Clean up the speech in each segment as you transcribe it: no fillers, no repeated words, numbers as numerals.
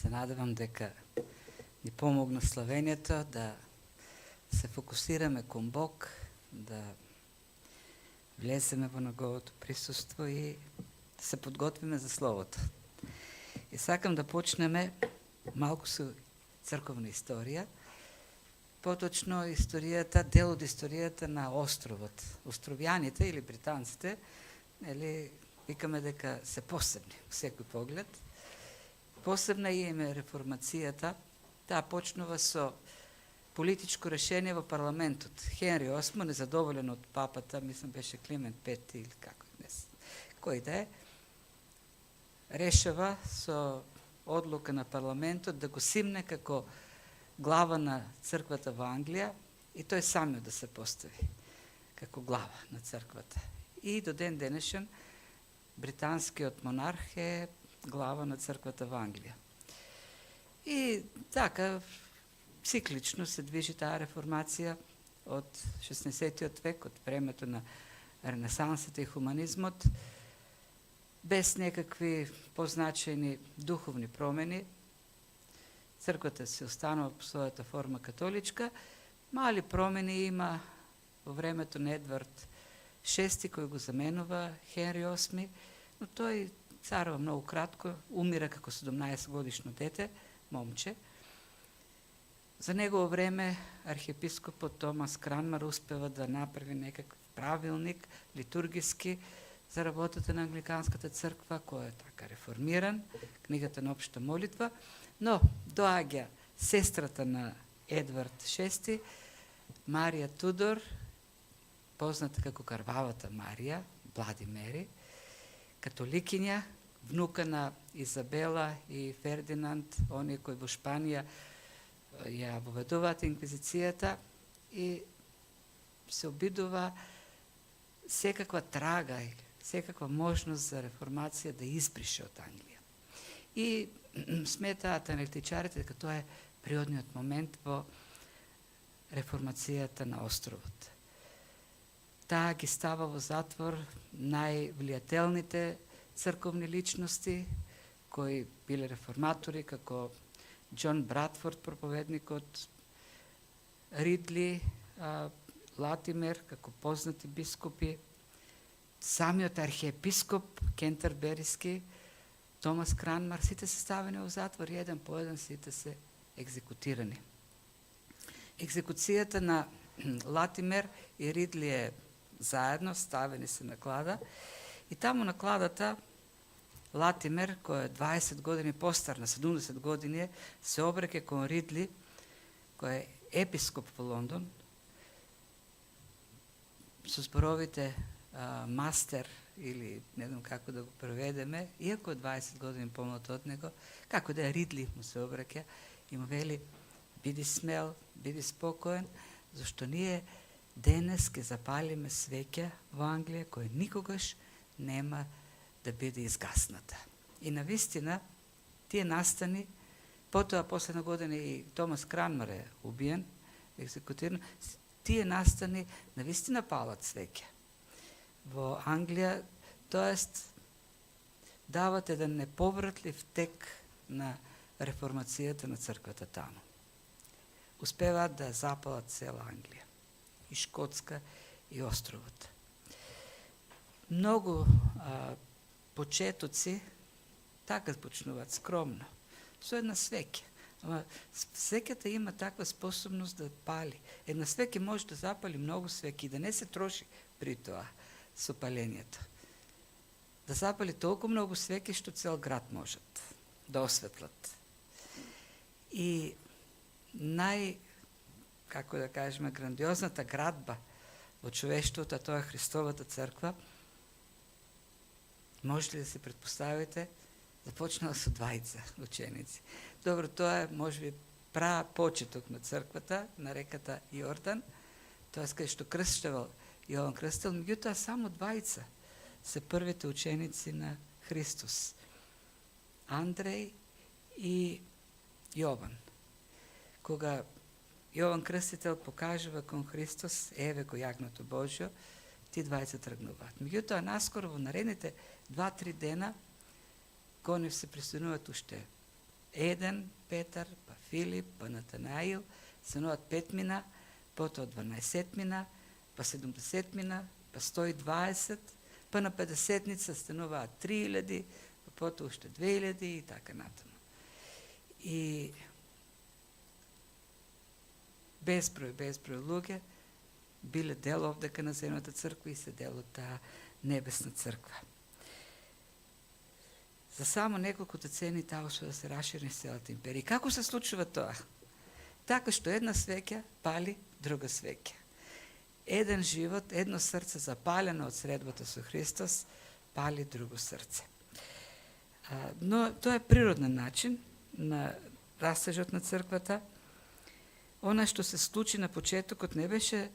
се надевам дека ни помогна славењето да се фокусираме кон Бог, да влеземе во Неговото присуство и да се подготвиме за Словото. И сакам да почнеме малку со црковна историја, поточно дел од историјата на островот. Островјаните или британците, викаме дека се посебни во секој поглед. Посебна им е реформацијата. Таа почнува со политичко решение во парламентот. Хенри VIII, незадоволен од папата, мислам беше Климент V или како днес, кој да е, решава со одлука на парламентот да го симне како глава на црквата во Англија и тој самиот да се постави како глава на црквата. И до ден денешен британскиот монарх е глава на црквата во Англија. И така, циклично се движи таа реформација од 16 век, од времето на ренесансата и хуманизмот, без некакви позначени духовни промени. Црквата се останува по својата форма католичка. Мали промени има во времето на Едвард VI, кој го заменува Хенри VIII, но тој царува многу кратко, умира како 17 годишно дете, момче. За негово време архиепископот Томас Кранмар успева да направи некакв правилник, литургиски, за работата на англиканската црква, кој е така реформиран, книгата на општа молитва, но доаѓа сестрата на Едвард VI, Марија Тудор, позната како Карвавата Марија, Блади Мери, католикиња, внука на Изабела и Фердинанд, оние кои во Шпанија ја воведуваат инквизицијата и се обидува секаква трага, секаква можност за реформација да избрише од Англија. И сметаат аналитичарите дека тоа е природниот момент во реформацијата на островот. Таа ги става во затвор највлијателните црковни личности кои биле реформатори, како Џон Братфорд, проповедникот, Ридли, Латимер, како познати бископи, самиот архиепископ Кентербериски, Томас Кранмар, сите се ставени во затвор, еден по еден сите се екзекутирани. Екзекуцијата на Латимер и Ридли е заедно, ставени се на клада, и таму на кладата Латимер, кој е 20 години постар, на 70 години, се обреке кон Ридли, кој е епископ во Лондон, со зборовите мастер, или не знам како да го преведеме, иако е 20 години помлад од него, како да е Ридли му се обреке и му вели: биди смел, биди спокоен, зашто ние денес ке запалиме свеќа во Англија, која никогаш нема да биде изгасната. И навистина, тие настани, потоа последна година и Томас Кранмар е убиен, екзекутиран, тие настани навистина палат свеќа во Англија, тоест дават еден неповратлив тек на реформацијата на црквата таму. Успеваат да запалат цела Англија, и Шкотска, и островот. Многу почетоци така почнуваат скромно, со една свеќа. Ама свеќата има таква способност да пали. Една свеќа може да запали многу свеќи и да не се троши при тоа со палењето. Да запали толку многу свеќи што цел град можат да осветлат. И како да кажеме, грандиозната градба во човештвото, тоа е Христовата црква, можете да се предпоставите, започнала со 20 ученици. Добро, тоа е можеби почеток на црквата, на реката Јордан, тоа кај што крстевал Јован Крстител, меѓутоа само 20 се првите ученици на Христос. Андреј и Јован. Кога Јован Крстител покажува кон Христос, еве го јагното Божјо, ти 20 тргнуваат. Меѓутоа, наскоро во наредните 2-3 дена, кон нив се присоединуваат уште 1 Петар, па Филип, па Натанаил, стануваат 5 мина, потоа 12 мина, па 70 мина, па 120, па на 50-ница стануваат 3000, па потоа уште 2000 и така натаму. И безброј луѓе биле дел овдека на земната црква и се дел од таа небесна црква. За само неколку децени таа уште да се расшири целата империја. И како се случува тоа? Така што една свеќа пали друга свеќа. Еден живот, едно срце запалено од средбата со Христос, пали друго срце. Но тоа е природен начин на растежот на црквата. Она што се случи на почетокот не беше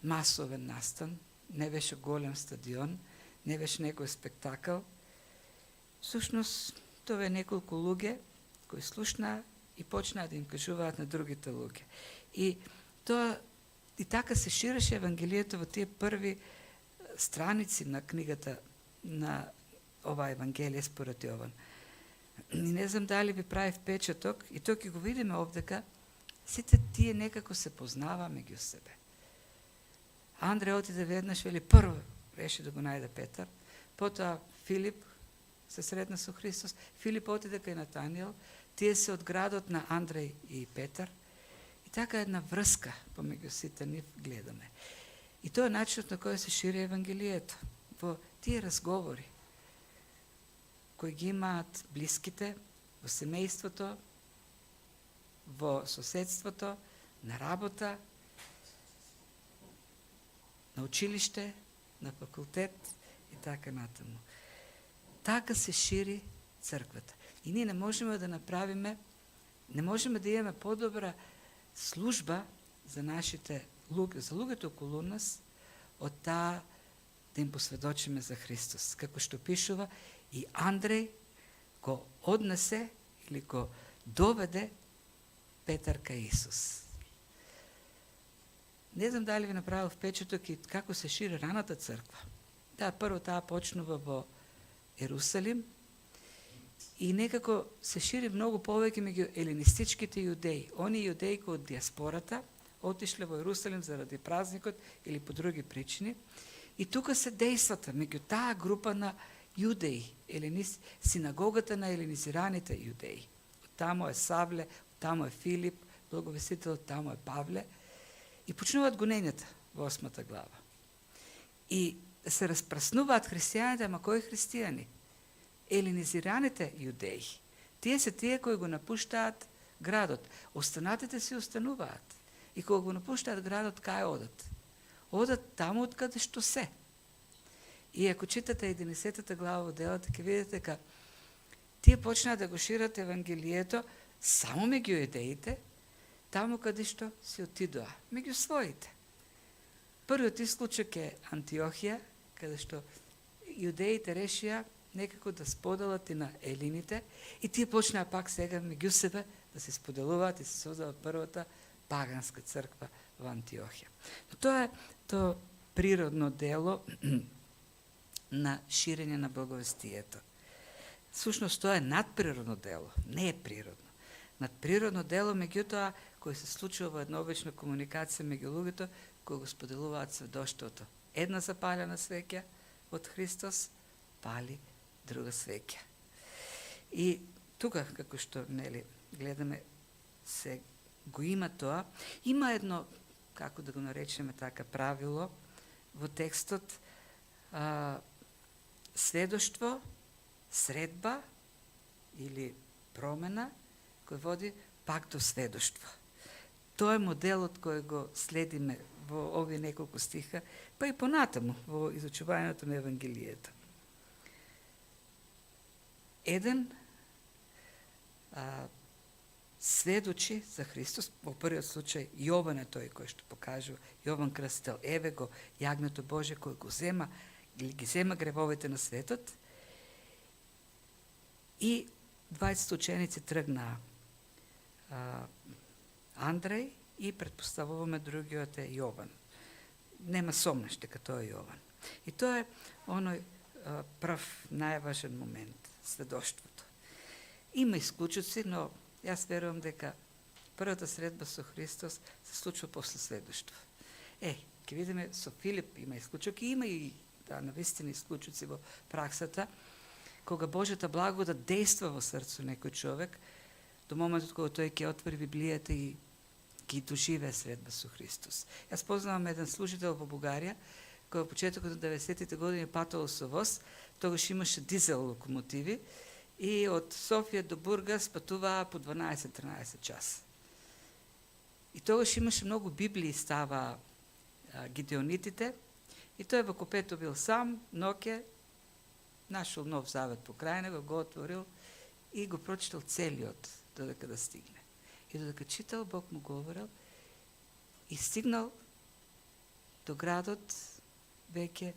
масовен настан, не беше голем стадион, не беше некој спектакл. Всушност, тоа е неколку луѓе кои слушнаа и почнаа да им кажуваат на другите луѓе. И тоа и така се ширеше Евангелието во тие први страници на книгата на ова Евангелие според Јован. И не знам дали ви прави впечаток, и тоа ќе го видиме овдека, сите тие некако се познава меѓу себе. Андреј отиде веднаш, вели, прво реши да го најде Петар, потоа Филип се сретна со Христос, Филип отиде кај Натаниел, тие се од градот на Андреј и Петар, и така една врска помеѓу сите нив гледаме. И тоа е начинот на кој се шири Евангелието, во тие разговори кои ги имаат блиските, во семејството, во соседството, на работа, на училиште, на факултет и така натаму. Така се шири црквата. И ние не можеме да направиме, не можеме да имаме подобра служба за нашите луѓе, за луѓето околу нас, од таа да им посведочиме за Христос. Како што пишува, и Андреј го однесе или го доведе Петар кај Исус. Не знам дали ви направил впечаток и како се шири раната црква. Да, прво таа почнува во Ерусалим и некако се шири многу повеќе меѓу елинистичките јудеи. Они јудеи кои од диаспората отишле во Ерусалим заради празникот или по други причини. И тука се дејствата меѓу таа група на јудеи, синагогата на елинизираните јудеи. Таму е Савле, таму е Филип, благовестител, таму е Павле. И почнуваат гонењата во 8 глава. И се распраснуваат христијаните, ама кои христијани? Елинизираните јудеи. Тие се тие кои го напуштаат градот. Останатите си остануваат. И кога го напуштаат градот, кај одат? Одат таму од каде што се. И ако читате 11 глава во делата, ќе видите дека тие почнаа да го шират Евангелието само меѓу јудеите, таму каде што си отидоа, меѓу своите. Првиот исклучок е Антиохија, каде што јудеите решија некако да споделат и на елините, и тие почнаа пак сега меѓу себе да се споделуваат и се создава првата паганска црква во Антиохија. Но тоа е тоа природно дело на ширење на благовестието. Сушност тоа е надприродно дело, не е природно. Надприродно дело, меѓутоа, кој се случува во една обична комуникација меѓу луѓето кои го споделуваат сведоштвото. Една запалена свеќа од Христос пали друга свеќа. И тука, како што гледаме, се го има тоа. Има едно, како да го наречеме така, правило во текстот, сведоштво, средба или промена, кој води пак до сведоштво. Тоа е моделот кој го следиме во овие неколку стиха, па и понатаму во изучувањето на Евангелието. Еден сведочи за Христос, во првиот случај Јован е тој кој што покажува, Јован Крстител, еве го јагнето Божие кој ги зема гревовите на светот, и 20 ученици тргнаа. Андреј и предпоставуваме другиот е Јован. Нема сомнеш дека тоа е Јован. И тоа е оној прв најважен момент, сведоштвото. Има исклучоци, но јас верувам дека првата средба со Христос се случува после следуштво. Ќе видиме со Филип има исклучок и има и навистина исклучоци во праксата, кога Божјата благодат дејства во срцето некој човек, до моментот кога тој ќе отвори Библијата и ќе доживее средба со Христос. Јас познавам еден служител во Бугарија, кој во почетокот на 90-тите години патувал со воз, тогаш имаше дизел локомотиви и од Софија до Бургас патуваа по 12-13 часа. И тогаш имаше многу Библии става гидеонитите и тој во купето бил сам, ноќе, нашол Нов Завет покрај него, го отворил и го прочитал целиот додека да стигне. И додека читал, Бог му говорил и стигнал до градот веќе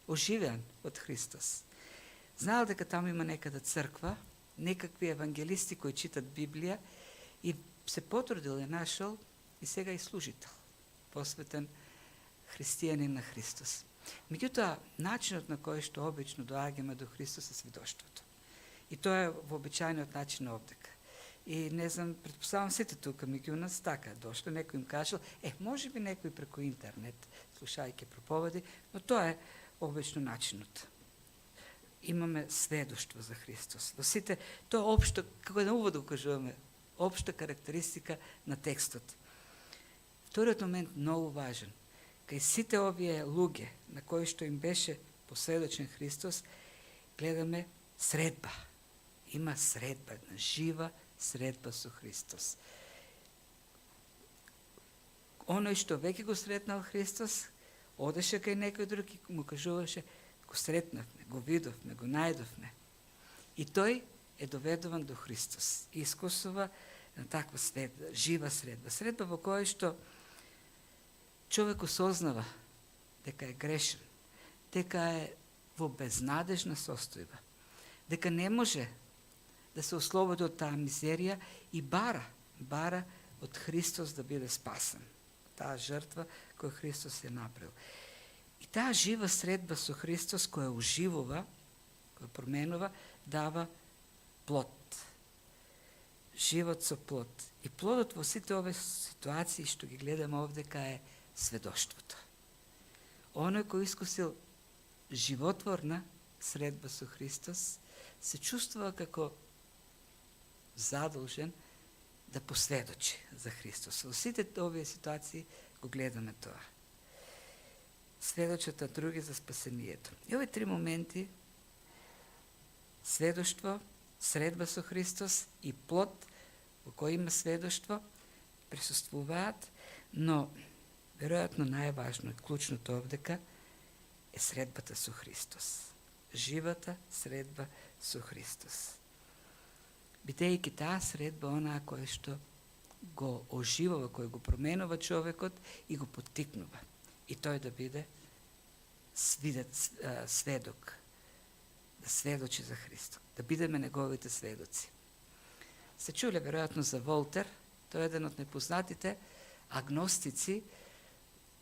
оживеан од Христос. Знаел дека таму има некада црква, некакви евангелисти кои читат Библија и се потрудил, ја нашол и сега и служител, посветен христијанин на Христос. Меѓутоа, начинот на кој што обично доаѓаме до Христос е сведоштвото. И тоа е вообичајниот начин овдека. И не знам, предпоставам сите тука меѓу нас така дошло, некој им кажал, може би некој преку интернет, слушајќи проповеди, но тоа е обично начинот. Имаме сведоштво за Христос. Во сите, тоа општо, како на увод го кажуваме, општа карактеристика на текстот. Вториот момент многу важен. Кај сите овие луѓе на кои што им беше посведочен Христос, гледаме средба. Има средба, една жива средба со Христос. Оној што веќе го сретнал Христос, одеше кај некој друг и му кажуваше, го сретнавме, го видовме, го најдовме. И тој е доведуван до Христос. И искусува на таква средба, жива средба. Средба во која што човек осознава дека е грешен, дека е во безнадежна состојба, дека не може да се ослободи од таа мизерија и бара од Христос да биде спасен. Таа жртва која Христос е направил. И таа жива средба со Христос која оживува, која променува, дава плод. Живот со плод. И плодот во сите овие ситуации што ги гледаме овдека е сведоштвото. Оној кој искусил животворна средба со Христос, се чувствува како задолжен да посведочи за Христос. Во сите овие ситуации го гледаме тоа. Сведочат на други за спасението. И овие три моменти, сведоштво, средба со Христос и плод во кој има сведоштво, присуствуваат, но веројатно најважно и клучното овдека е средбата со Христос. Живата средба со Христос. Бидејќи таа средба онаа која што го оживува, кој го променува човекот и го поттикнува. И тој да биде сведок, да сведочи за Христос, да бидеме неговите сведоци. Се чуле веројатно за Волтер, тој е еден од непознатите агностици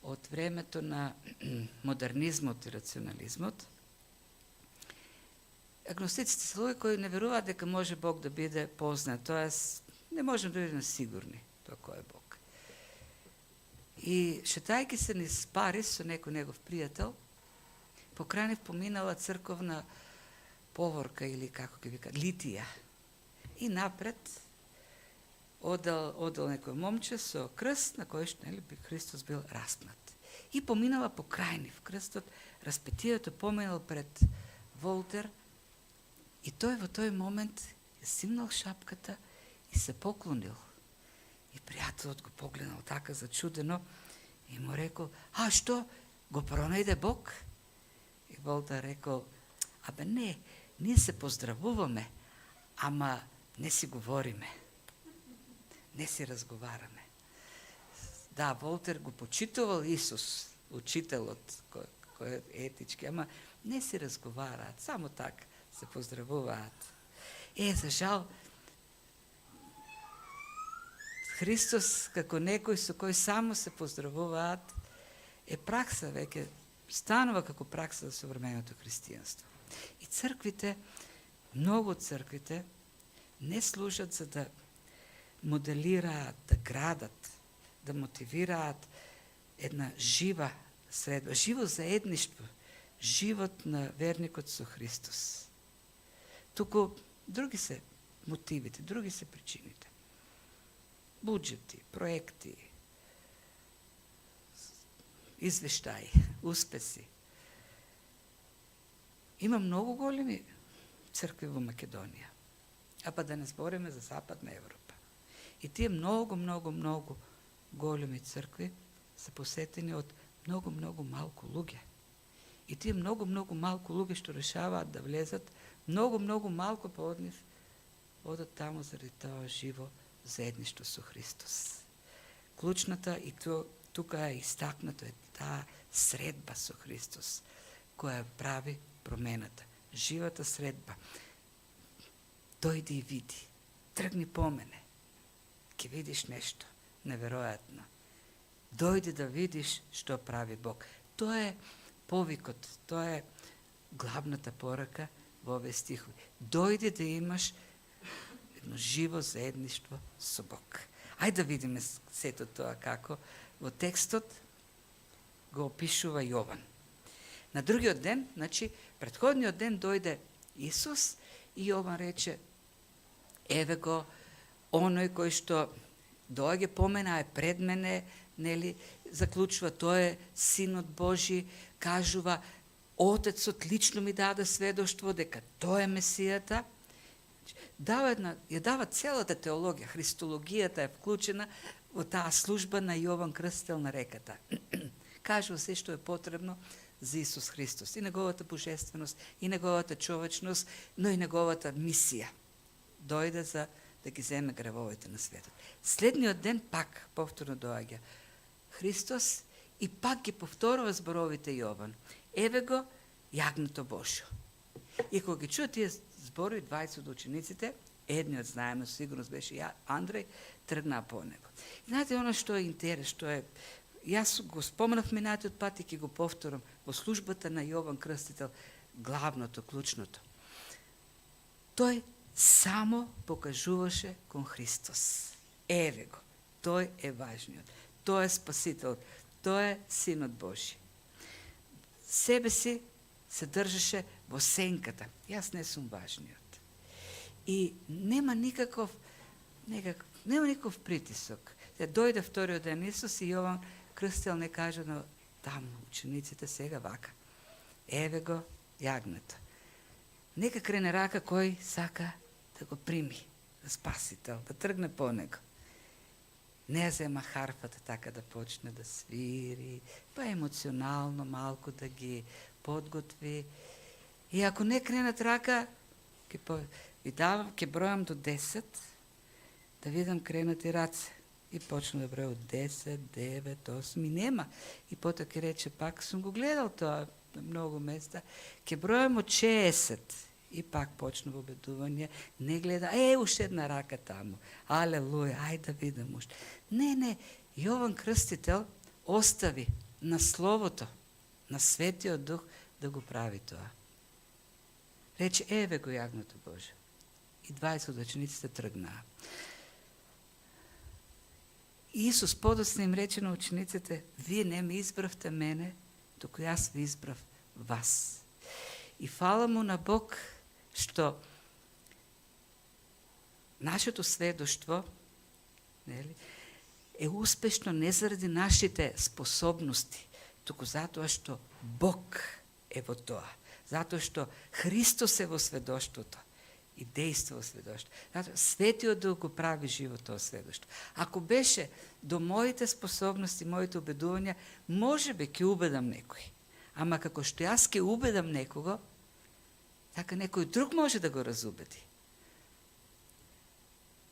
од времето на модернизмот и рационализмот. Агностиците се луѓе кои не веруваат дека може Бог да биде познат, тоест не можеме да бидеме сигурни тоа кој е Бог. И шетајќи се низ Париз со некој негов пријател, покрај нив поминала црковна поворка или како ќе вика литија. И напред одел некој момче со крст на кој што Христос бил распнат. И поминала покрај нив крстот, распетието поминал пред Волтер. И тој во тој момент ја симнал шапката и се поклонил. И пријателот го погледнал така зачудено и му рекол, што, го пронајде Бог? И Волтер рекол, не, ние се поздравуваме, ама не си говориме, не си разговараме. Да, Волтер го почитувал Исус, учителот, кој е етички, ама не си разговараат, само така се поздравуваат. За жал, Христос, како некој со кој само се поздравуваат, е пракса веќе, станува како пракса за современото христијанство. И црквите Много от църквите не служат за да моделираат, да градат, да мотивираат една жива средба, живо заедниštvo, живот на верникот со Христос. Туку други се мотивите, други се причините. Буџети, проекти, извештаи, успеси. Има много големи цркви во Македонија, а па да не збориме за Западна Европа. И тие много големи цркви се посетени од много малку луѓе. И тие много малку луѓе што решаваат да влезат, много малку по од нив одат таму заради тоа живо заедништво со Христос. Клучната и тука е истакнато е таа средба со Христос, која прави промената. Живата средба. Дојди и види. Тргни по мене. Ке видиш нешто неверојатно. Дојди да видиш што прави Бог. Тоа е повикот, тоа е главната порака во овие стихови. Дојди да имаш едно живо заедништво со Бог. Ајде да видиме сето тоа како во текстот го опишува Јован. На другиот ден, значи, претходниот ден дојде Исус и Јован рече, еве го, оној кој што доаѓа по мене, е пред мене, нели, заклучува, тој е Синот Божи, кажува, Отецот лично ми даде сведоштво дека тој е Месијата. Ја дава целата теологија, христологијата е вклучена во таа служба на Јован Крстител на реката. Кажува се што е потребно за Исус Христос, и неговата божественост, и неговата човечност, но и неговата мисија. Дојде за да ги земе гревовите на светот. Следниот ден пак повторно доаѓа Христос и пак ги повторува зборовите Јован. Еве го јагнето Божјо. И кога ги чуа тие зборови, 20 од учениците, едниот знаеме, сигурно беше Андреј, тргнаа по него. И знаете, оно што е интерес, што е, јас го споменав минатиот пат и ќе го повторам, во службата на Јован Крстител, главното, клучното. Тој само покажуваше кон Христос. Еве го, тој е важниот, тој е Спасител, тој е Синот Божи. Себе си се држеше во сенката. Јас не сум важниот. И нема никаков притисок. Дојде вториот ден Исус и Јован Крстител не каже на таму учениците сега вака. Еве го јагнето. Нека крене рака кој сака да го прими, за Спасител, да тргне по него. Не зема харфата така да почне да свири, па емоционално малку да ги подготви. И ако не кренат рака, ќе бројам до 10, да видам кренати раце. И почна да броја од 10, 9, 8 и нема. И потоа ќе рече пак, сум го гледал тоа на многу места, ќе бројам од 60. И пак почна во обедување, не гледа, уште една рака таму, алелуја, ајде да видам уште. Не, Јован Крстител остави на Словото, на Светиот Дух да го прави тоа. Рече, еве го јагнето Боже. И 20 од учениците тргнаа. Исус подоцна им рече на учениците, вие не ме избравте мене, туку јас ви избрав вас. И фала му на Бог што нашето сведоштво е успешно не заради нашите способности, туку затоа што Бог е во тоа. Затоа што Христос е во сведоштвото и дејства во сведоштво. Затоа Светиот Дух го прави живо тоа сведоштво. Ако беше до моите способности, моите убедувања, можеби ќе убедам некој. Ама како што јас ќе убедам некого, така некој друг може да го разубеди.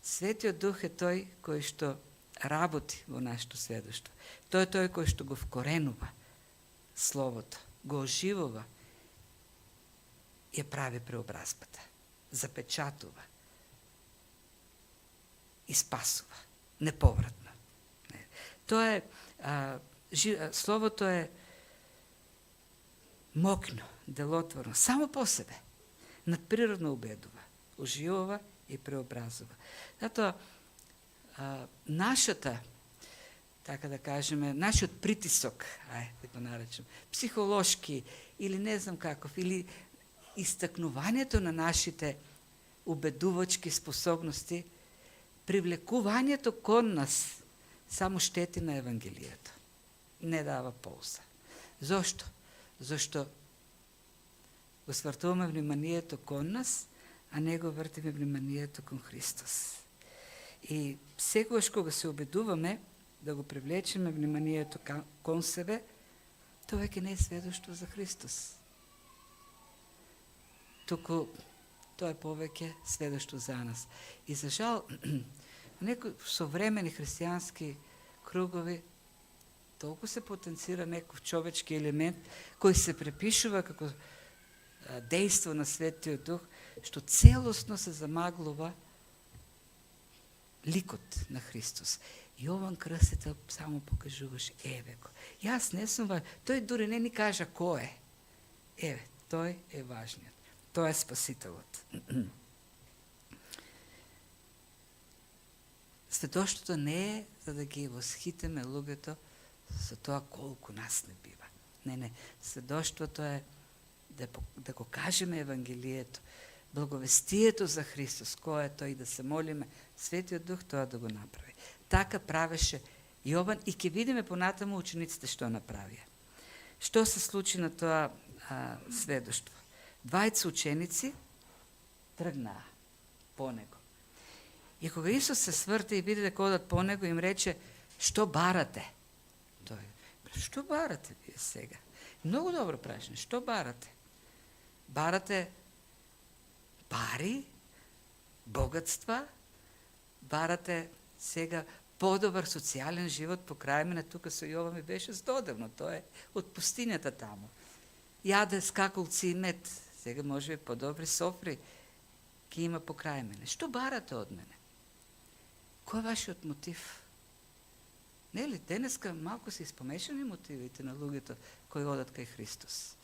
Светиот Дух е тој кој што работи во нашето сведоштво. Тој е тој кој што го вкоренува Словото, го оживува и ја прави преобразбата, запечатува и спасува, неповратно. Тоа е, Словото е мокно, делотворно, само по себе. надприродно убедува, оживува и преобразува. Затоа, нашата, така да кажеме, нашиот притисок, да го наречем, психолошки или не знам каков, или истакнувањето на нашите убедувачки способности, привлекувањето кон нас само штети на Евангелието. Не дава полза. Зошто? Зошто го свртуваме вниманието кон нас, а не го вртиме вниманието кон Христос. И секогаш кога се обидуваме да го привлечеме вниманието кон себе, тоа веќе не е сведоштво за Христос. Туку тоа е повеќе сведоштво за нас. И за жал, некои современи христијански кругови толку се потенцира некој човечки елемент кој се препишува како дејство на Светиот Дух, што целосно се замаглува ликот на Христос. Јован Крстител само покажуваше, еве го. Јас не сум важен. Тој дури не ни кажа кој е. Еве, тој е важниот. Тој е Спасителот. Сведоштвото не е за да ги восхитиме луѓето за тоа колку нас не бива. Не. Сведоштвото е да го кажеме Евангелието, благовестието за Христос, кој е тој, да се молиме Светиот Дух тоа да го направи. Така правеше Јован и ќе видиме понатаму учениците што направија. Што се случи на тоа сведоштво? Двајца ученици тргнаа по него. И кога Исус се сврте и види дека одат по него, им рече: што барате? Тој: што барате вие сега? Многу добро прашање. Што барате? Барате пари, богатства, барате сега подобар социјален живот по крај мене. Тука со Јован ми беше здодевно, тоа е од пустинјата таму. Јаде скакулци и мед, сега може би подобри софри ки има по крај мене. Што барате од мене? Кој е вашиот мотив? Нели, денеска малку се испомешани мотивите на луѓето кои одат кај Христос.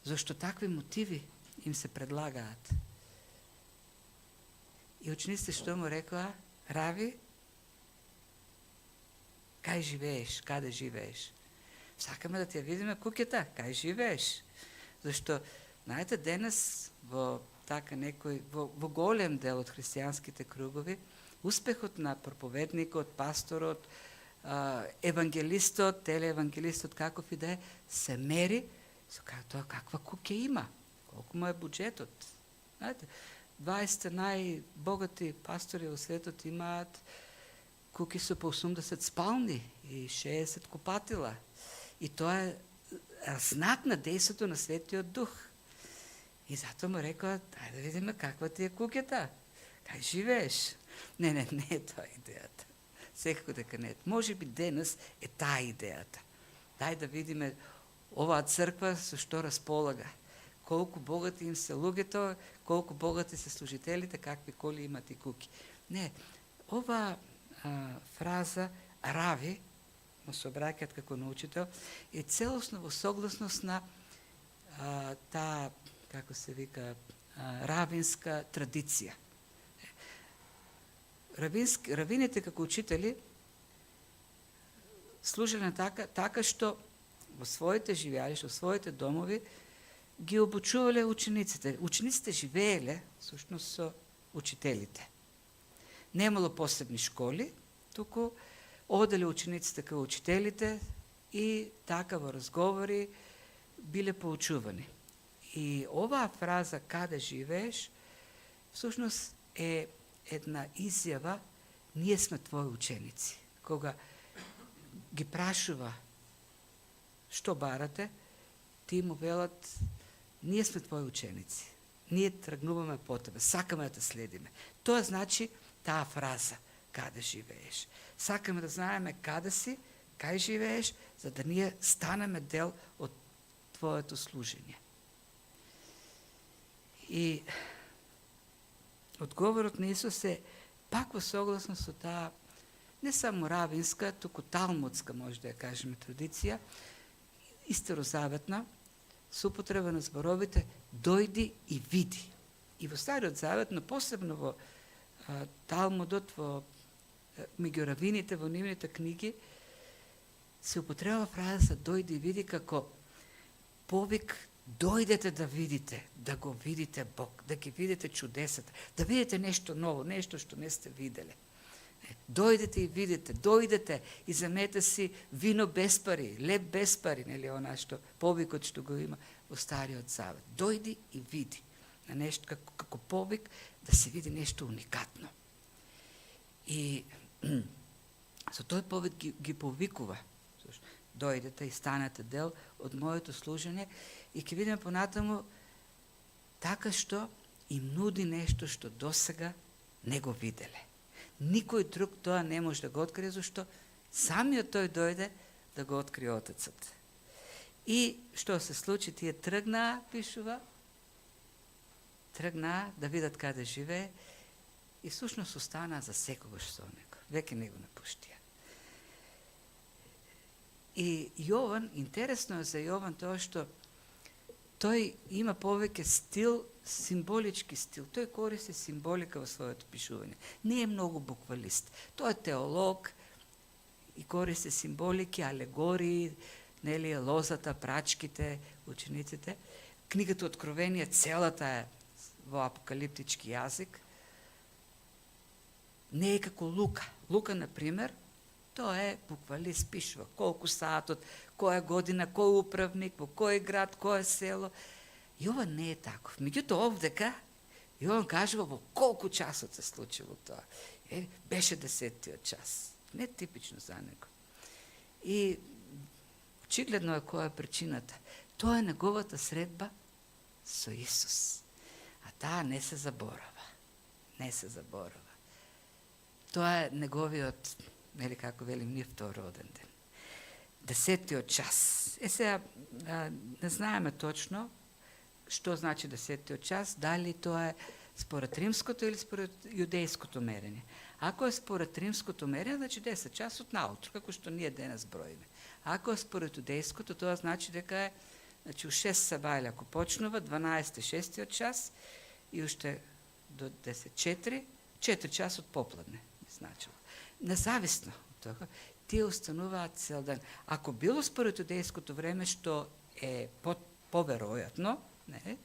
Зашто такви мотиви им се предлагаат. И учениците што му рекоа: Рави, кај живееш, каде живееш? Сакаме да ти ја видиме куќата, кај живееш? Зашто, знаете, денес во така некој, во голем дел од христијанските кругови, успехот на проповедникот, пасторот, евангелистот, телеевангелистот, каков и да е, се мери со тоа каква куќа има, колку му е буџетот. Знаете, 20 најбогати пастори во светот имаат куќи со по 80 спални и 60 купатила. И тоа е знак на дејството на Светиот Дух. И затоа му рекоа: ајде да видиме каква ти е куќата, кај живееш. Не е тоа идејата. Секако дека не е. Може би денес е таа идејата. Дај да видиме оваа црква со што располага. Колку богати им се луѓето, колку богати се служителите, какви коли имат и куки. Не, оваа фраза Рави, му се обраќаат како научител, е целосно во согласност на таа, како се вика, равинска традиција. Равините како учители служеле така што во своите живеалишта, во своите домови ги обучувале учениците. Учениците живееле всушност со учителите. Немало посебни школи, туку оделе учениците кај учителите и така во разговори биле поучувани. И оваа фраза "каде живееш" всушност е една изјава: ние сме твои ученици. Кога ги прашува што барате, ти му велат: ние сме твои ученици. Ние тргнуваме по тебе, сакаме да те следиме. Тоа значи таа фраза "каде живееш". Сакаме да знаеме каде си, кај живееш, за да ние станеме дел од твоето служење. И одговорот на Исус е пак во согласност со таа не само равинска, туку талмудска, може да ја кажеме, традиција, и старозаветна, с употреба на зборовите дојди и види. И во Стариот Завет, но посебно во Талмудот, во меѓу равините, во нивните книги, се употребува фраза дојди и види како повик дојдете да видите, да го видите Бог, да ги видите чудесата, да видите нешто ново, нешто што не сте виделе. Дојдете и видите, дојдете и замете си вино без пари, леб без пари, нели она што повикот што го има во Стариот Завет. Дојди и види. На нешто како повик да се види нешто уникатно. И со тој повик ги повикува. Дојдете и станете дел од моето служење и ќе видиме понатаму така што им нуди нешто што досега не го виделе. Никој друг тоа не може да го открие, зашто самиот тој дојде да го открие Отецот. И што се случи, тие тргнаа, пишува, тргнаа да видат каде живее и сушност останаа за секогаш со него. Веќе не го напуштија. И Јован, интересно е за Јован тоа што тој има повеќе стил, символички стил. Тој користи символика во своето пишување. Не е многу буквалист. Тој е теолог и користи символики, алегории, нели лозата, прачките, учениците. Книгата Откровение целата е во апокалиптички јазик. Не е како Лука. Лука, например, тоа е буквалист, пишува колку саатот, која година, кој управник, во кој град, кое село. Јован не е таков. Меѓутоа овдека Јован кажува во колку часот се случило тоа. Беше 10-тиот час. Не типично за него. И очигледно е која е причината. Тоа е неговата средба со Исус. А таа не се заборава. Не се заборава. Тоа е неговиот, нели како велим, ние второден ден. 10-тиот час. Сега не знаеме точно што значи 10-тиот час, дали тоа е според римското или според јудејското мерење. Ако е според римското мерење, значи 10 часот наутро, како што ние денес броиме. Ако е според јудејското, тоа значи дека е значи у 6 сабајле ако почнува, 12 6-тиот час и уште до 10 4 часот попладне, значило. Независно од тоа, тие остануваат цел ден. Ако било според јудејското време, што е поверојатно, не,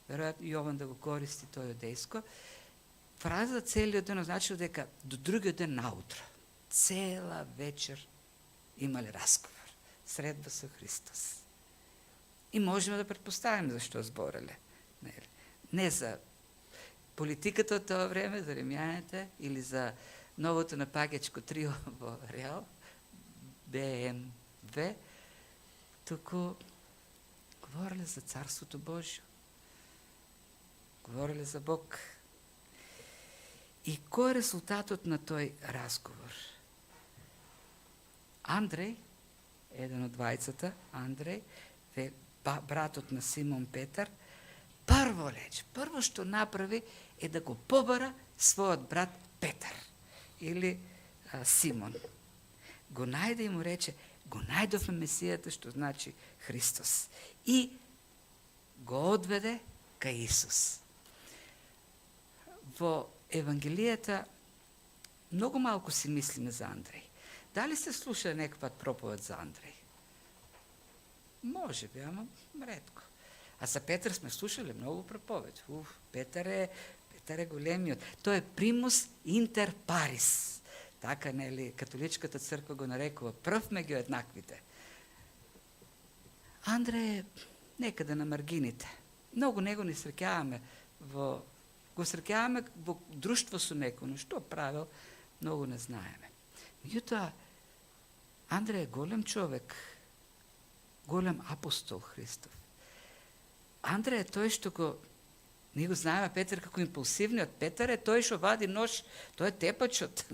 веројатно Јован да го користи тој јудејско, фраза целиот ден означува дека до другиот ден наутро, цела вечер имале разговор, средба со Христос. И можеме да претпоставиме зашто збореле. Не за политиката од тоа време, за римјаните, или за новото напаѓачко трио во Реал, БМВ, туку говореле за Царството Божјо. Говореле за Бог. И кој е резултатот на тој разговор? Андреј, еден од двајцата, Андреј, братот на Симон Петар, прво што направи е да го побара својот брат Петар или Симон. Го најде и му рече, го најдовме Месијата, што значи Христос. И го одведе кај Исус. Во Евангелијата многу малку си мислиме за Андреј. Дали сте слушали некој проповед за Андреј? Може би, ама ретко. А за Петар сме слушали многу проповед. Петар е големиот. Тој е примус интер парис. Така, нели, католичката црква го нарекува прв меѓу еднаквите. Андреј е некаде на маргините. Многу него не среќаваме го среќаваме во друштво со некој, но што правил, многу не знаеме. Меѓутоа, Андреј е голем човек, голем апостол Христов. Андреј е тој што ние го знаеме Петар како импулсивниот. Петар е тој што вади нож, тој е тепачот.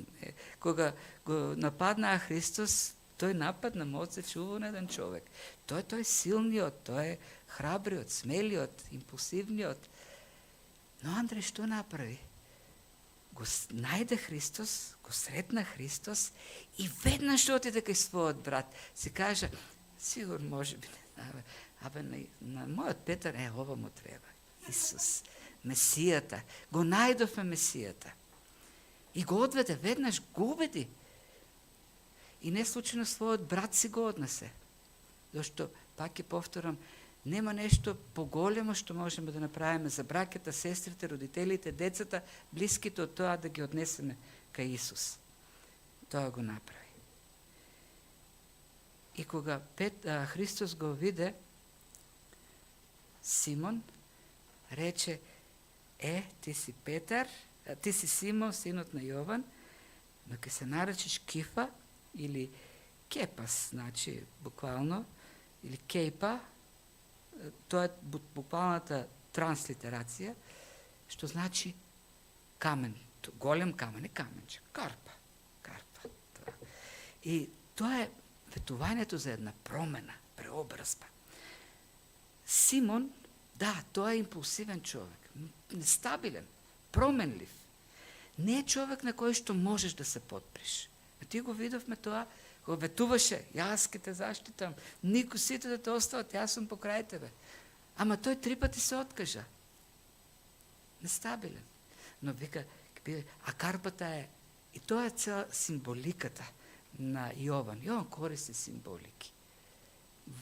Кога го нападнаа Христос, тој напад на моце чува на еден човек. Тој е силниот, тој е храбриот, смелиот, импулсивниот. Но Андреј што направи? Го најде Христос, го сретна Христос и веднаш отиде кај својот брат. Се кажа, Сигурно, може би, не знам. На мојот Петар, ова му треба. Исус, Месијата. Го најдовме Месијата. И го одведе, веднаш го убеди. И не случайно својот брат си го однесе. Зашто, пак ќе повторам, нема нешто поголемо што можеме да направиме за браќата, сестрите, родителите, децата, блиските од тоа да ги однесеме кај Исус. Тоа го направи. И кога Христос го виде, Симон рече, ти си Петар, ти си Симон, синот на Јован, но ке се наречеш Кифа или Кепас, значи буквално, или Кейпа, тоа е буквалната транслитерација, што значи камен, голем камен, не каменче, карпа. Тоа. И тоа е ветувањето за една промена, преобразба. Симон, да, тоа е импулсивен човек, нестабилен, променлив. Не е човек на кој што можеш да се подприш. Ти го видовме тоа, го ветуваше, јас ке те заштитам, никој сите да те остават, јас сум покрај тебе. Ама тој 3 пати се откажа. Нестабилен. Но вика, а карпата е, и тоа е цела символиката на Јован. Јован користи символики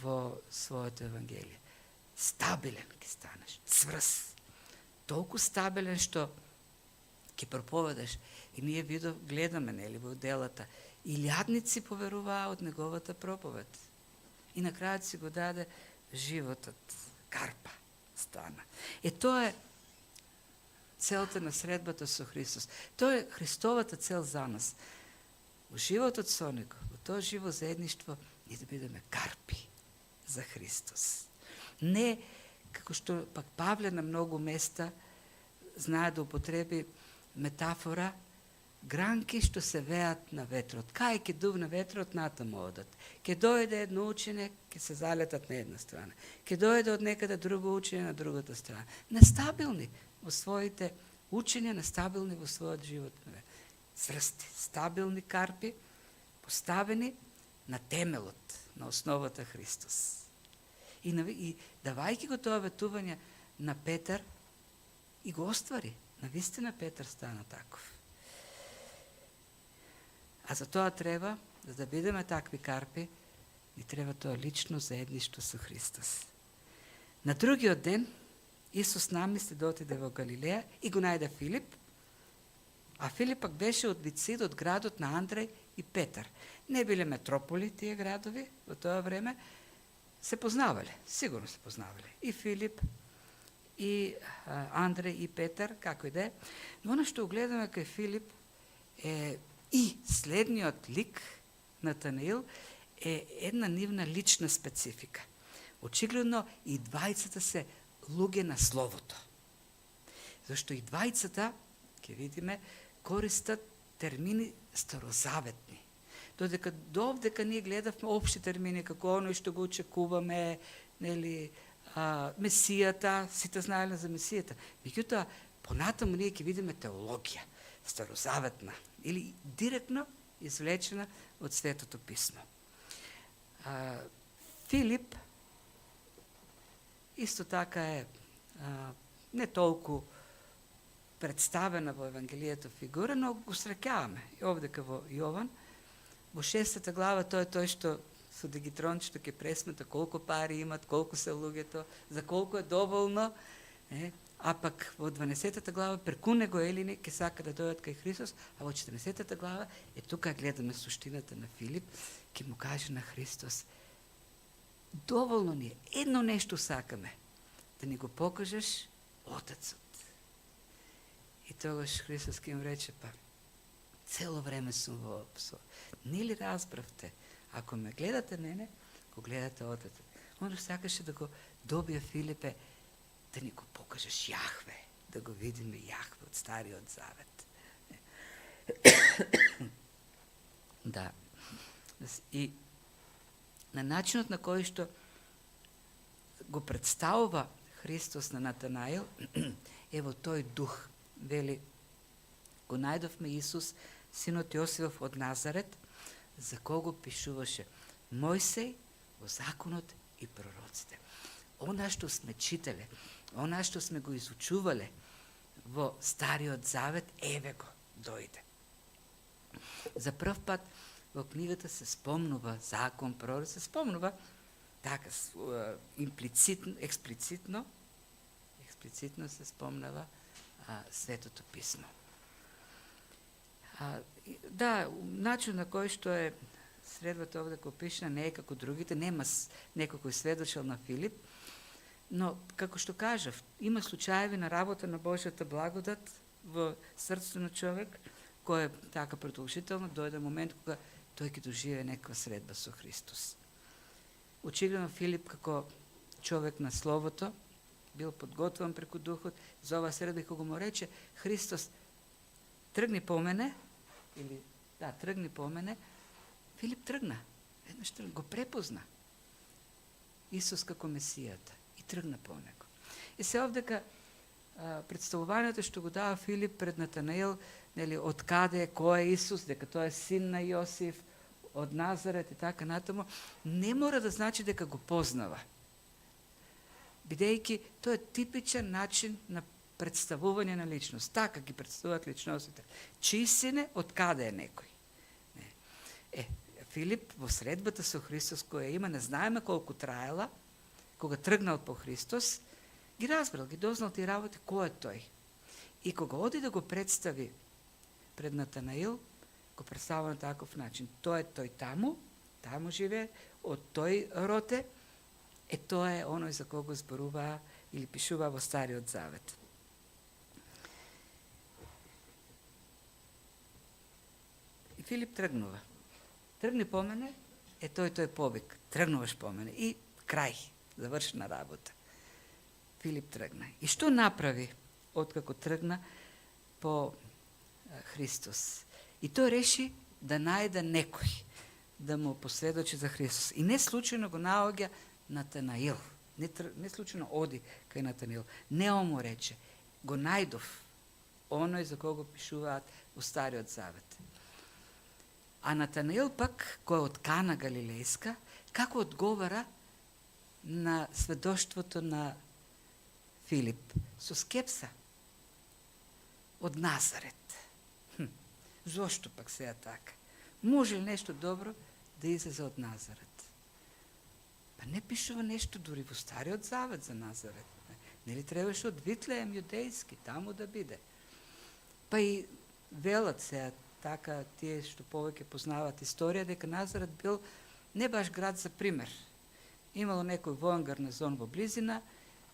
во своето Евангелие. Стабилен ке станеш, цврс. Толку стабилен што ќе проповедаш. И ние гледаме, нели, во делата, илјадници поверуваа од неговата проповед. И на крајот си го даде животот. Карпа стана. Тоа е целта на средбата со Христос. Тоа е Христовата цел за нас. Во животот со Него, во тоа живо заедништво, ние да бидеме карпи за Христос. Не, како што пак Павле на многу места знае да употреби метафора, гранки што се веат на ветрот. Кај ќе дувне ветрот, натаму одат. Ке дојде едно учење, ке се залетат на една страна. Ке дојде од некаде друго учење на другата страна. Нестабилни во своите учења, нестабилни во својот живот. Цврсти, стабилни карпи, поставени на темелот, на основата Христос. И давајќи го тоа ветување на Петар, и го оствари. Навистина Петар стана таков. А за тоа треба, за да бидеме такви карпи, ни треба тоа лично заедништво со Христос. На другиот ден, Исус намисли да отиде во Галилеја и го најде Филип, а Филип пак беше од Вицид, од градот на Андреј и Петар. Не биле метрополи тие градови во тоа време, се познавале, сигурно се познавале. И Филип, и Андреј, и Петар, како и да е. Но оно што гледаме кај Филип е и следниот лик, Натанаил, е една нивна лична специфика. Очигледно и двајцата се луѓе на Словото. Зашто и двајцата, ќе видиме, користат термини старозаветни. Довдека ние гледавме општи термини, како оно што го очекуваме, нели, Месијата, сите знаеле за Месијата. Меѓутоа, понатаму ние ќе видиме теологија, старозаветна, или директно извлечена од Светото писмо. Филип исто така е не толку представена во Евангелието фигура, но го среќаваме. И овдека во Јован, во 6 глава, тој што со дигитрончето ќе пресмета колку пари имат, колку се луѓето, за колку е доволно, а пак во 12 глава преку него елини ќе сака да дојдат кај Христос, а во 14 глава тука гледаме суштината на Филип, ќе му каже на Христос: доволно ни е, едно нешто сакаме, да ни го покажеш Отецот. И тогаш Христос ќе им рече: па цело време сум во опсо. Нели разбравте? Ако ме гледате мене, го гледате Отецот. Он сакаше да го добие Филипе, да ни го покажеш Јахве, да го видиме Јахве од Стариот Завет. Да. И на начинот на кој што го представува Христос на Натанаил, ево тој дух, вели, го најдовме Исус, синот Јосифов од Назарет, за кого пишуваше Мојсей во законот и пророците. Она што сме читале, она што сме го изучувале во Стариот Завет, еве го, дојде. За прв пат во книгата се спомнува закон, пророк, се спомнува така експлицитно се спомнава Светото писмо. Да, начин на кој што е средбата овде кој пишна не е како другите, нема некој кој сведочил на Филип, но како што кажав, има случаеви на работа на Божјата благодат во срцето на човек, кој е така продолжително, дојде момент кога тој ќе доживее некаква средба со Христос. Очигледно Филип како човек на Словото бил подготвен преку Духот за ова средба и кога му рече Христос тргни по мене, или да, тргни по мене, Филип тргна. Еднаш го препозна Исус како Месијата и тргна по него. И се овдека представувањето што го дава Филип пред Натанаил, нели, од каде е, кој е Исус, дека тој е син на Јосиф, од Назарет и така натаму, не мора да значи дека го познава. Бидејќи тој е типичен начин на представување на личност. Така ги представуваат личностите. Чии син е, од каде е некој. Филип во средбата со Христос која има, не знаеме колку траела, кога тргнал по Христос, ги разбрал, ги дознал тие работи, кој е тој. И кога оди да го представи пред Натанаил, го представа на таков начин. Тој е тој таму живее, од тој роте, тоа е оној за кого зборува или пишува во Стариот Завет. И Филип тргнува. Тргни по мене, тој повик. Тргнуваш по мене. И крај, завршена работа. Филип тргна. И што направи откако тргна по Христос? И тој реши да најде некој да му посведочи за Христос. И не случајно го наоѓа Натанаил. Не случајно оди кај Натанаил. Не му рече. Го најдов оној за кого пишуваат во Стариот Завет. А Натанаил пак, кој од Кана Галилејска, како одговара на сведоштвото на Филип? Со скепса. Од Назарет. Зошто пак сега така? Може ли нешто добро да излезе од Назарет? Па не пишува нешто дури во Стариот Завет за Назарет. Нели требаше од Витлеем јудејски, таму да биде. Па и велат сега така тие што повеќе познаваат историја, дека Назарет бил не баш град за пример. Имало некој воен гарнизон во близина,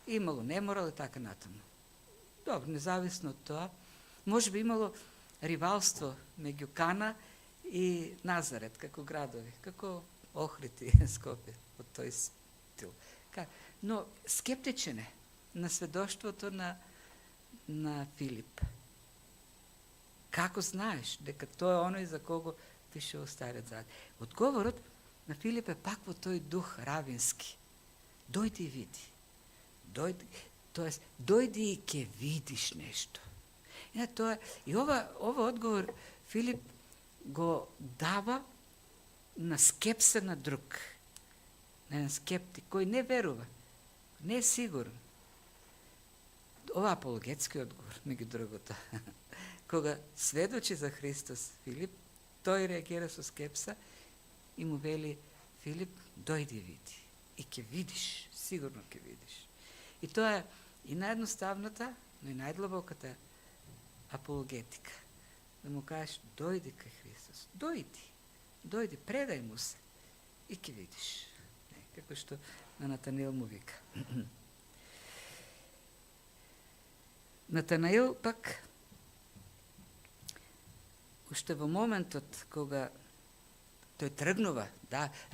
имало неморал и така натаму. Добро, независно од тоа, може би имало ривалство меѓу Кана и Назарет како градови, како Охрид и Скопје, од тој стил. Но скептичен е на сведоштвото на Филип. Како знаеш дека тој е оној за кого пише во Стариот Завет? Одговорот на Филип е пак во тој дух равински. Дојди и види. Дојди и ќе видиш нешто. И ова одговор Филип го дава на скепса на друг. На скептик кој не верува, не е сигурен. Ова апологетски одговор, меѓу другото. Кога сведочи за Христос Филип, тој реагира со скепса и му вели: Филип, дојди и види. И ќе видиш, сигурно ќе видиш. И тоа е и наједноставната, но и најдлабоката апологетика. Да му кажеш: дојди кај Христос. Дојди, предај му се и ќе видиш. Како што на Натанаил му вика. Натанаил пак, уште во моментот кога тој тргнува,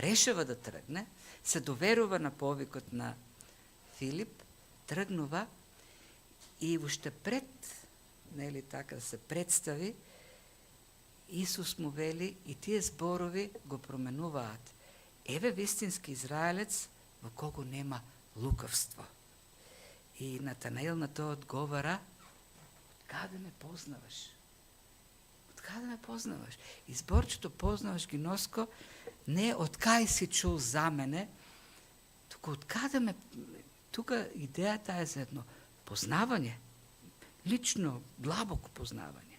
решава да тргне, се доверува на повикот на Филип, тргнува и уште пред, нели така да се представи, Исус му вели и тие зборови го променуваат. Еве вистински израелец во кого нема лукавство. И Натанаил на тоа одговара: од каде ме познаваш? Од каде ме познаваш? И зборчето познаваш гиноско не од кај си чул за мене, Веко, откаде ме... Тука идеята е за едно познавање, лично, длабоко познавање.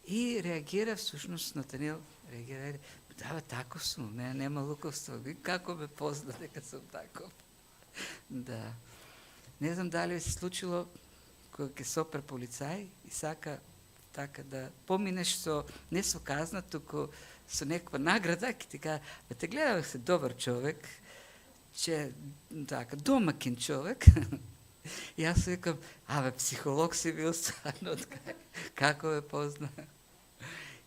И реагира, всушност, Натаниел реагира, да, таков сум, нема лукавство, како ме позна дека сум таков. Да. Не знам дали се случило кога ќе сопре полицај и сака така да поминеш со, не со казна, туку со некаква награда, ке ти кажа, те гледах се добар човек, че така, домакин човек. И аз викам, психолог си бил стварно, како ме позна.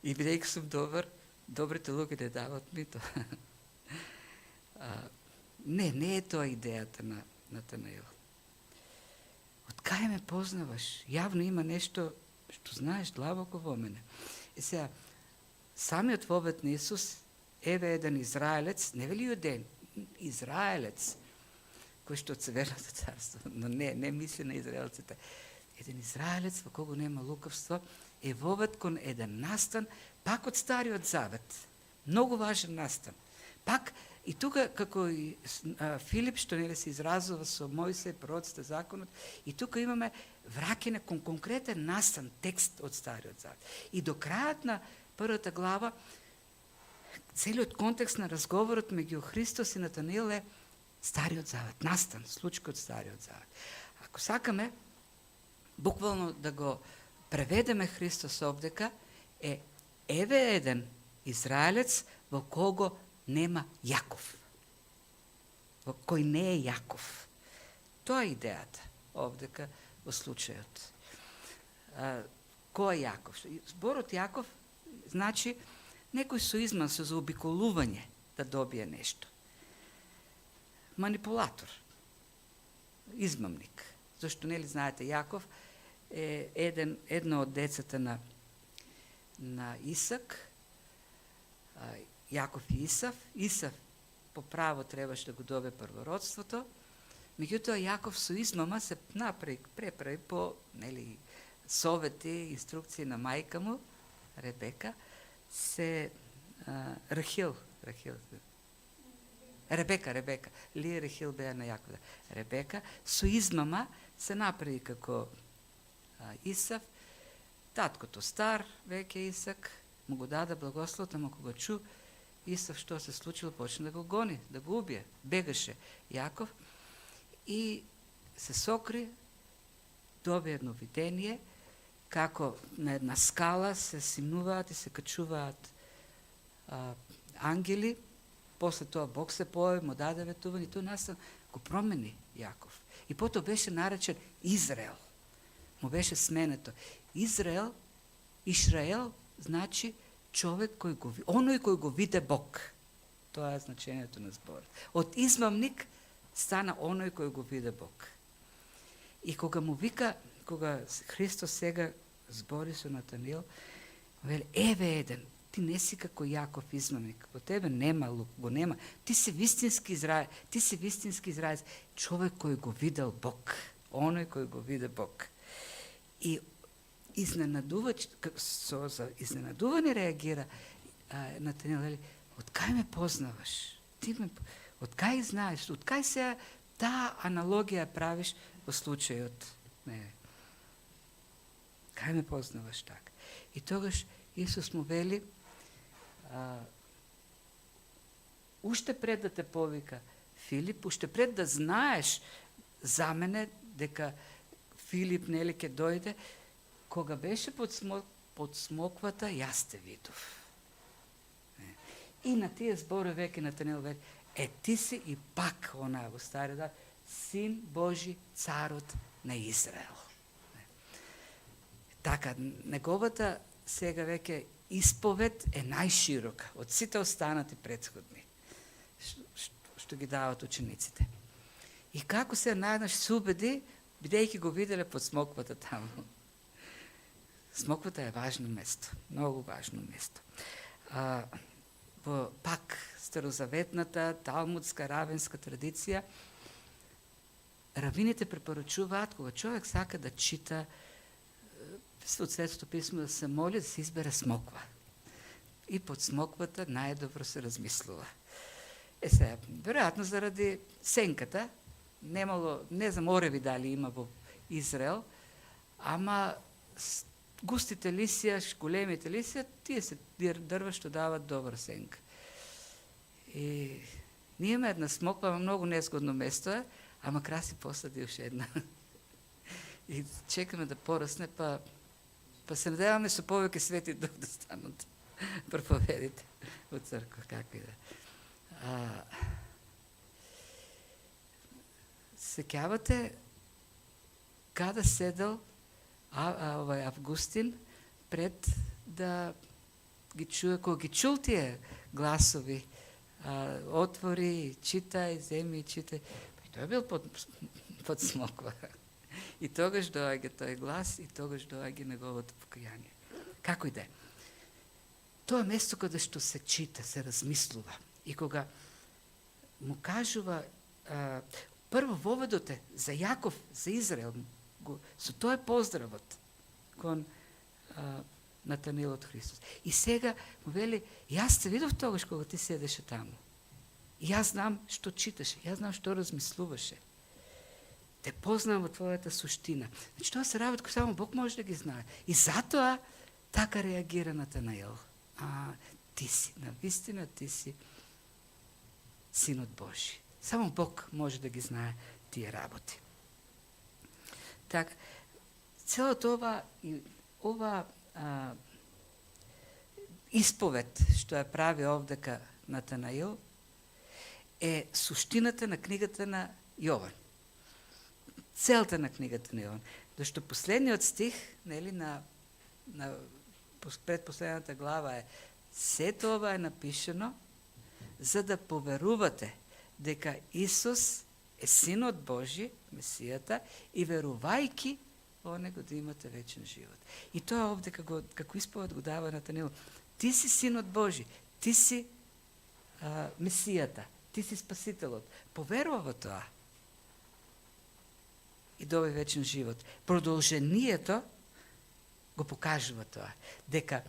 И бидејќи сум добар, добрите луѓе не дават мито. Не е тоа идејата на Натанаил. Од кај ме познаваш? Јавно има нешто што знаеш длабоко во мене. И сега, самиот вовет на Исус, еве еден израелец, не вели јудеин, израелец, кој што од Северното царство, но не мисли на израелците. Еден израелец во кого нема лукавство, е вовет кон еден настан, пак од Стариот Завет. Многу важен настан. Пак, и тука, како и Филип, што нели се изразува со Мојсей, пророците, законот, и тука имаме враќање кон конкретен настан, текст од Стариот Завет. И до крајот на првата глава, целиот контекст на разговорот меѓу Христос и Натанаил е Стариот Завет, настан, случка од Стариот Завет. Ако сакаме буквално да го преведеме Христос овдека, еве еден израелец во кого нема Јаков. Во кој не е Јаков. Тоа е идејата овдека во случајот. Кој е Јаков? Зборот Јаков значи некој со измам, со заобиколување да добие нешто. Манипулатор. Измамник. Зашто нели знаете, Јаков е едно од децата на Исак, Јаков и Исав. Исав по право требаше да го добие првородството, меѓутоа Јаков со измама се преправи по совети, инструкции на мајка му, Ребека, Ребека, Лија Рахил беа на Јаков. Ребека со измама се направи како Исав, таткото стар, веќе Исак, му го даде благословот, ама кога чу Исав што се случило, почна да го гони, да го убие. Бегаше Јаков и се сокри, доби едно видение, како на една скала се симнуваат и се качуваат ангели, после тоа Бог се појави, му даде ветување, и тој настан го промени Јаков. И потоа беше наречен Израел. Му беше сменето. Ишраел, значи човек оној кој го виде Бог. Тоа е значењето на зборот. Од измамник стана оној кој го виде Бог. И кога Христос сега збори со Натанаил, вели, еве еден, ти не си како Јаков измамник, во тебе нема лук, го нема. Ти си вистински израелец, човек кој го видел Бог, оној кој го виде Бог. И за изненадување реагира Натанаил, вели, од кај ме познаваш? Од кај знаеш? Од кај се таа аналогија правиш во случајот? Кај ме познаваш така? И тогаш Исус му вели, уште пред да те повика Филип, уште пред да знаеш за мене дека Филип нели ќе дојде, кога беше под смоквата, јас те видов. И на тие зборови веќе Натанаил вели, ти си и пак онаа во Стариот Завет, Син Божи, царот на Израел. Така, неговата сега веќе исповед е најширока од сите останати претходни, што ги дават учениците. И како се најднаш се убеди, бидејќи го виделе под смоквата таму. Смоквата е важно место, многу важно место. Во пак старозаветната, талмудска, равенска традиција, равините препорачуваат, кога човек сака да чита од Светото писмо, да се моли, да се избере смоква. И под смоквата најдобро се размислува. Сега, вероятно заради сенката, не знам ореви дали има во Израел, ама густите лисија, големите лисија, тие се дрва што дават добра сенка. И ние имаме една смоква, многу незгодно место е, ама Краси посади уште една. И чекаме да порасне, па се надеваме со повеќе свети дух да станат проповедите во црква, како и да. Сеќавате када седел Августин пред да ги чуе, кога ги чул тие гласови, отвори, читај, земи и читај. Тој бил под смоква. И тогаш доаѓа тој глас, и тогаш доаѓа неговото покаяние. Како и да е. Тоа место каде што се чита, се размислува. И кога му кажува, прво воведоте за Јаков, за Израел, со тоа е поздравот кон Натанаил од Христос. И сега му вели, јас те видов тогаш кога ти седеше таму. И јас знам што читаше, јас знам што размислуваше. Те познам во твојата суштина. Значи, тоа се работи кој само Бог може да ги знае. И затоа така реагира Натанаил. Ти си, навистина ти си Синот Божи. Само Бог може да ги знае тие работи. Така, целото ова исповед што ја прави овдека Натанаил е суштината на книгата на Јован. Целта на книгата на Јован. Зашто последниот стих, нели, на предпоследната глава е: сето ова е напишено за да поверувате дека Исус е Синот Божи, Месијата, и верувајки во него да имате вечен живот. И тоа овде како исповед го дава Натанаил. Ти си Синот Божи, ти си Месијата, ти си Спасителот. Поверува во тоа и доби вечен живот. Продолжението го покажува тоа, дека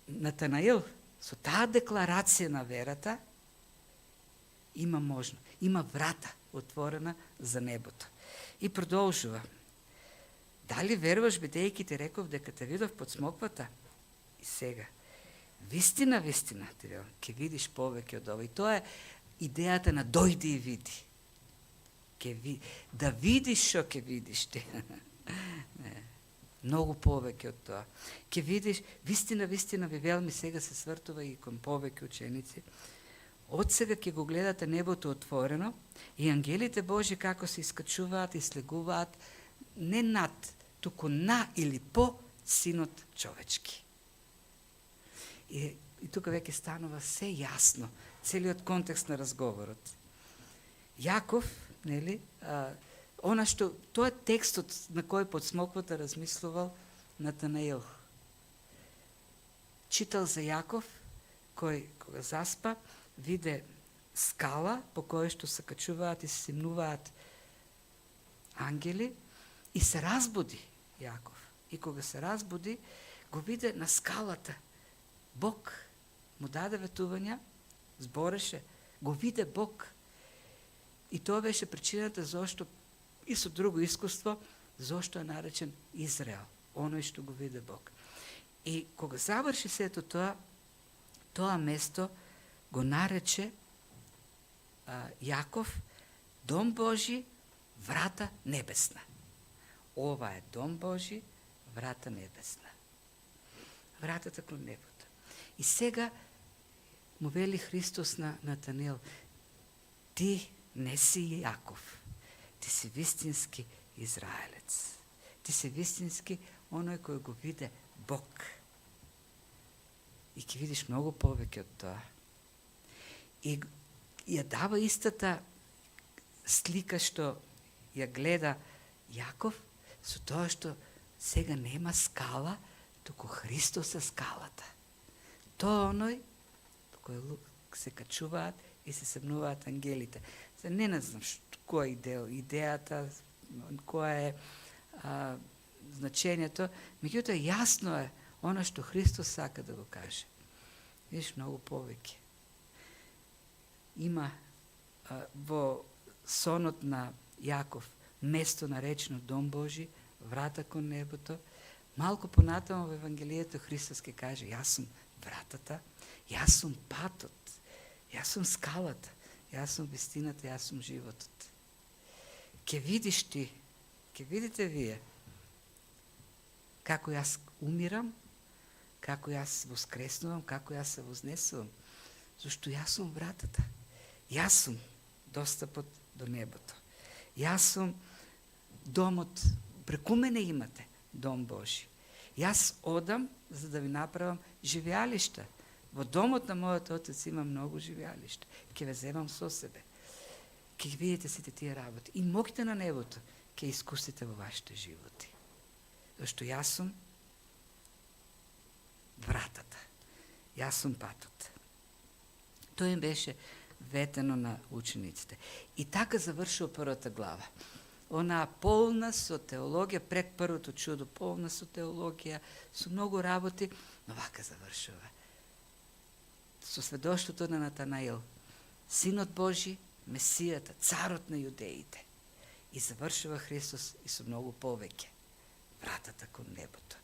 Натанаил со таа декларација на верата има има врата отворена за небото. И продолжува. Дали веруваш бидејќи ти реков дека те видов под смоквата? И сега, вистина, ти велам, ќе видиш повеќе од ова. И тоа е идејата на дојди и види. Да видиш што ќе видиш ти. Многу повеќе од тоа. Ќе видиш, вистина, ви велам, и сега се свртува и кон повеќе ученици. Од сега ќе го гледате небото отворено и ангелите Божи како се искачуваат и слегуваат не над, туку на или по Синот човечки. И тука веќе станува се јасно, целиот контекст на разговорот. Јаков, нели, тоа е текстот на кој под смоквата размислувал Натанаил. Читал за Јаков, кој кога заспа, виде скала по која што се качуваат и се симнуваат ангели и се разбуди Јаков. И кога се разбуди, го виде на скалата. Бог му даде ветувања, збореше, го виде Бог. И тоа беше причината зошто и со друго искуство, зошто е наречен Израел, оној што го виде Бог. И кога заврши сето тоа место го нарече Јаков Дом Божи, врата небесна. Ова е Дом Божи, врата небесна. Вратата кон небото. И сега му вели Христос на Натанаил: ти не си Јаков, ти си вистински израелец. Ти си вистински оној кој го виде Бог. И ќе видиш многу повеќе од тоа. И ја дава истата слика што ја гледа Јаков, со тоа што сега нема скала, туку Христос е скалата. Тоа оној кој се качуваат и се себнуваат ангелите. Не знам која е идејата, која е значењето, меѓутоа јасно е она што Христос сака да го каже. Видиш, многу повеќе. има во сонот на Јаков место наречено Дом Божи, врата кон небото. Малку понатамо во Евангелието Христос ке каже, јас сум вратата, јас сум патот, јас сум скалата, јас сум вистината, јас сум животот. Ке видиш ти, ке видите вие, како јас умирам, како јас воскреснувам, како јас се вознесувам, зашто јас сум вратата. Јас сум достапот до небото. Јас сум домот, преку мене имате Дом Божи. Јас одам за да ви направам живеалишта. Во домот на мојот Отец има многу живеалишта. Ке ве земам со себе. Ке видите сите тие работи. И моќта на небото ке искусите во вашите животи. Зашто јас сум вратата. Јас сум патот. Тоа им беше ветено на учениците. И така завршува првата глава. Она полна со теологија, пред првото чудо, полна со теологија, со многу работи, но вака завршува. Со сведоштвото на Натанаил, Синот Божи, Месијата, царот на јудеите. И завршува Христос и со многу повеќе. Вратата кон небото.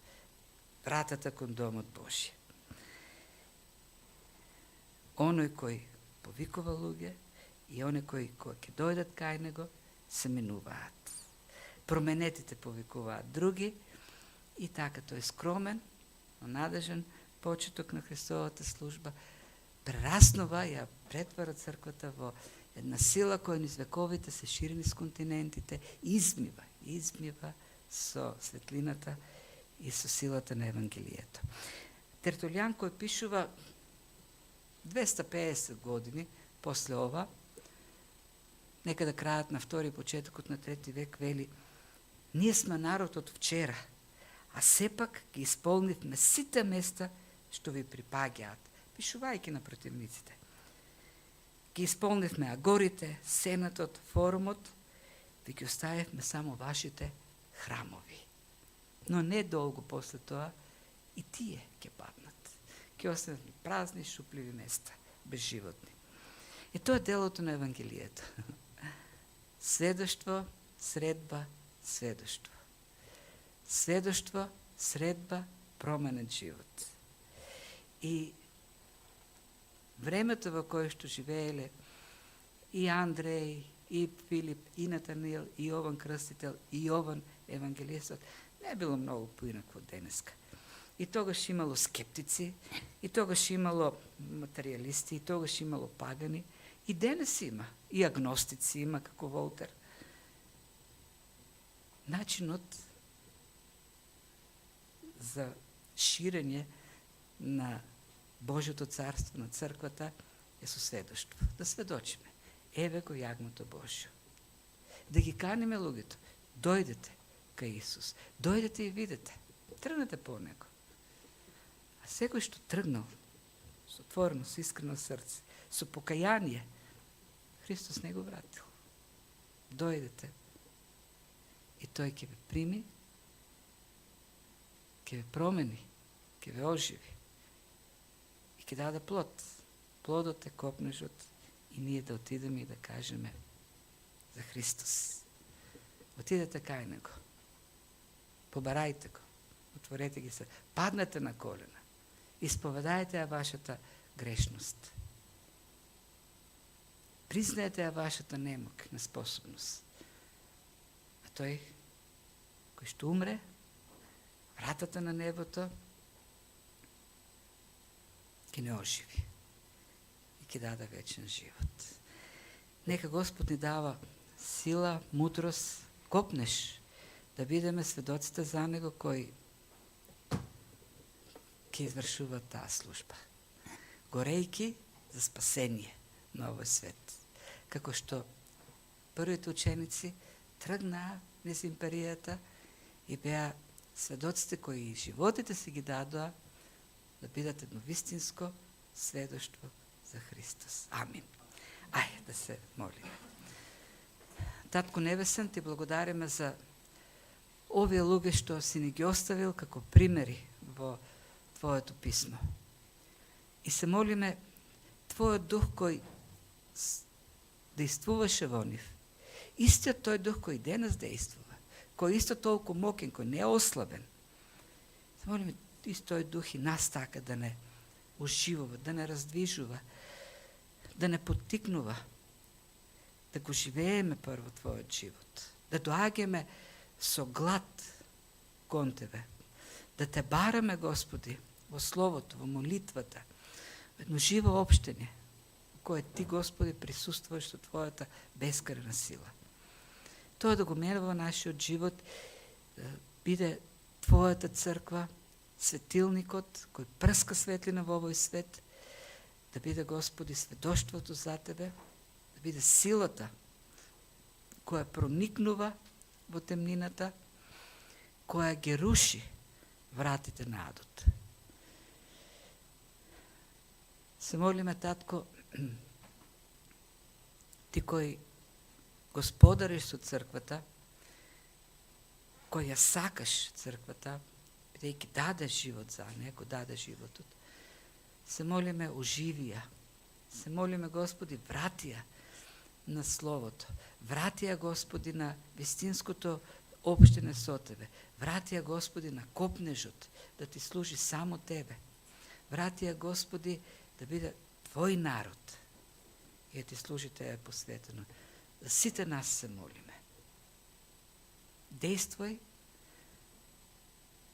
Вратата кон Домот Божи. Оној кој повикува луѓе и оној кој ќе дојдат кај него, се менуваат. Променетите повикуваат други и така тој скромен, но надежен почеток на Христовата служба прераснува и ја претвара црквата во една сила која низ вековите се шири низ континентите, измива со светлината и со силата на Евангелието. Тертулијан кој пишува 250 години после ова, некада крајот на втори, почетокот на трети век, вели: ние сме народ од вчера, а сепак ги исполнивме сите места што ви припаѓаат, пишувајќи на противниците. Ги исполнивме агорите, сенатот, форумот, ви ги оставивме само вашите храмови. Но не долго после тоа и тие ќе паднат. Ќе останат празни, шупливи места, безживотни. И тоа е делото на Евангелието. Сведоштво, средба, сведоштво. Сведоштво, средба, променет живот. И времето во кое што живееле и Андреј, и Филип, и Натанаил, и Јован Крстител, и Јован Евангелистот, не било многу поинако од денеска. И тогаш имало скептици, и тогаш имало материјалисти, и тогаш имало пагани, и денес има, и агностици има, како Волтер. Начинот за ширење на Божјото царство, на црквата, е со сведоштво. Да сведочиме. Еве го јагмото Божјо. Да ги каниме луѓето. Дојдете кај Исус. Дојдете и видете. Тргнете по него. А секој што тргнал со отворено, со искрено срце, со покаяние, Христос не го вратил. Дојдете и тој ќе ве прими, ќе ве промени, ќе ве оживи и ќе даде плод. Плодот е копнежот и ние да отидеме и да кажеме за Христос. Отидете кај него. Побарајте го. Отворете ги се. Паднете на колена. Исповедајте ја вашата грешност. Признаете ја вашата немок, неспособност. А тој кој што умре, вратата на небото, ќе не оживи и ќе даде вечен живот. Нека Господ ни дава сила, мудрост, копнеш да бидеме сведоците за него кој ќе извршува таа служба, горејки за спасение на овој свет. Како што првите ученици тргнаа низ империјата и беа сведоците кои животите си ги дадоа да бидат едно вистинско сведоштво за Христос. Амин. Ајде да се молиме. Татко Небесен, ти благодариме за овие луѓе што си ни ги оставил како примери во Твоето писмо. И се молиме Твојот дух кој действуваше во нив. Истиот тој дух кој денес действува, кој исто толку мокен, кој не е ослабен. Се молиме, исто тој дух и нас така да не оживува, да не раздвижува, да не поттикнува, да го живееме прво твојот живот, да доаѓаме со глад кон тебе, да те бараме, Господи, во Словото, во молитвата, едно живо општење, во кое ти, Господи, присуствуваш со твојата бескрена сила. Тоа да го мерва во нашиот живот, биде твојата црква, светилникот кој прска светлина во овој свет, да биде, Господи, сведоштвото за тебе, да биде силата која проникнува во темнината, која ги руши вратите на адот. Се молиме, Татко, ти кој господариш со црквата, кој ја сакаш црквата, бидејќи даде живот за неја, го даде животот. Се молиме, оживи ја. Се молиме, Господи, врати ја на Словото. Врати ја, Господи, на вистинското општење со Тебе. Врати ја, Господи, на копнежот, да ти служи само Тебе. Врати ја, Господи, да биде Твој народ и да ти служи Тебе посветено. За сите нас се молиме. Действај,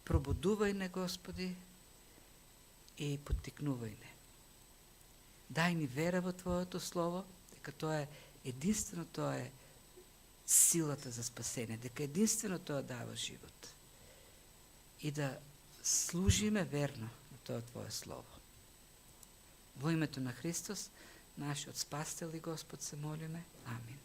пробудувај не, Господи, и поттикнувај не. Дај ни вера во Твоето Слово, дека тоа е единствено, тоа е силата за спасение, дека единствено тоа дава живот. И да служиме верно на тоа Твое Слово. Во името на Христос, нашиот Спасител и Господ, се молиме. Амин.